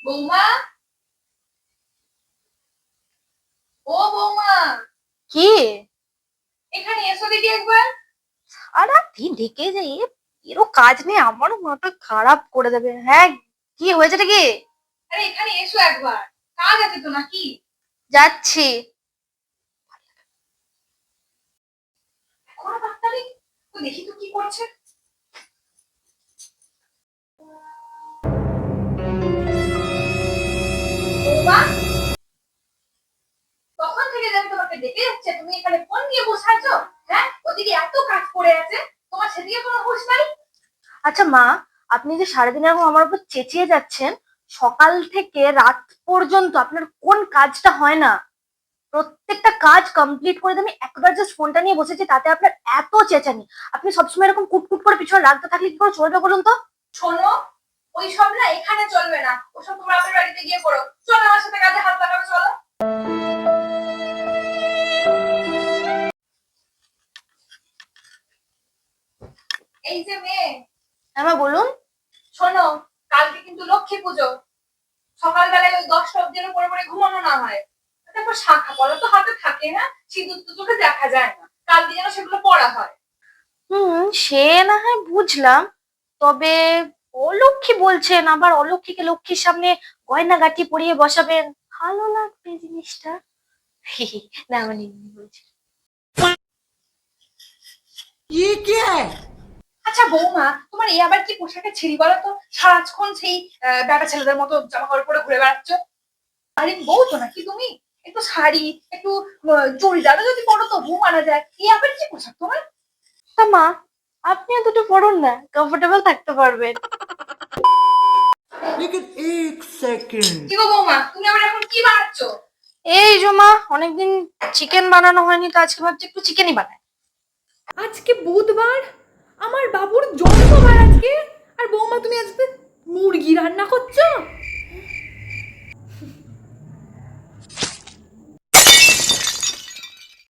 বৌমা, ও বৌমা, কি? এখানে এসো দেখি একবার। সারা দিন ঢেকে যাই, এরও কাজ নেই, আমারও মাথা খারাপ করে দেবে। হ্যাঁ, কি হয়েছে কি? আরে এখানে এসো একবার, কাজ আছে তো নাকি? যাচ্ছি। এখনো পাত্তা নেই, তো দেখি তো কি করছে। বৌমা, তখন থেকে যে আমি তোমাকে ডেকে যাচ্ছে, তুমি এখানে ফোন নিয়ে বসে আছো। হ্যাঁ, ওদিকে এত কাজ পড়ে আছে, তোমার সেদিকে কোনো হুঁশ নাই। আচ্ছা মা, আপনি যে সারাদিন এরকম আমার উপর চেঁচিয়ে যাচ্ছেন, সকাল থেকে রাত পর্যন্ত আপনার কোন কাজটা হয় না? প্রত্যেকটা কাজ কমপ্লিট করে দিয়ে আমি একবার জাস্ট ফোনটা নিয়ে বসেছি, তাতে আপনার এত চেঁচানি। আপনি সবসময় এরকম কুটকুট করে পিছনে রাখতে থাকলে কি করে চলবে বলুন তো? শোনো, ওই সব না এখানে চলবে না, ওসব তোমার বাপের বাড়িতে গিয়ে করো। চলো আমার সাথে কাজে হাত লাগাবে, চলো। এই যে মেয়ে, হ্যাঁ মা, বলুন। শোনো, কালকে কিন্তু লক্ষ্মী পুজো। সকালবেলায় ওই 10টা অব্দি যেন পরে পরে ঘুমানো না হয়। তারপর শাখা পলা তো হাতে থাকে না, সিঁদুর তো চোখে দেখা যায় না, কালকে যেন সেগুলো পড়া হয়। সে না হয় বুঝলাম, তবে অলক্ষী বলছেন, আবার অলক্ষীকে লক্ষ্মীর সামনে গয়নাগাটি পরিয়ে বসাবেন, ভালো লাগবে জিনিসটা? না মানে এমনি বলছি। আচ্ছা বৌমা, তোমার এই আবার কি পোশাকের ছিঁড়ি বলো তো? সারাক্ষণ সেই বেটা ছেলেদের মতো জামা কাপড় পরে ঘুরে বেড়াচ্ছ। আরে বউ তো নাকি তুমি? একটু শাড়ি, একটু চুড়িদারও যদি পরো তো বউ মানা যায়। এই আবার কি পোশাক তোমার? তা মা, আপনিও দুটো পড়ুন না, কমফোর্টেবল থাকতে পারবেন। लेकिन एक सेकंड। কি গো বৌমা, তুমি আবার এখন কি বানাচ্ছো? এই যে মা, অনেকদিন চিকেন বানানো হয়নি, তো আজকে ভাবছি একটু চিকেনই বানাই। আজকে বুধবার, আমার বাবুর জন্মবার আজকে, আর বৌমা তুমি আজকে মুরগি রান্না করছো?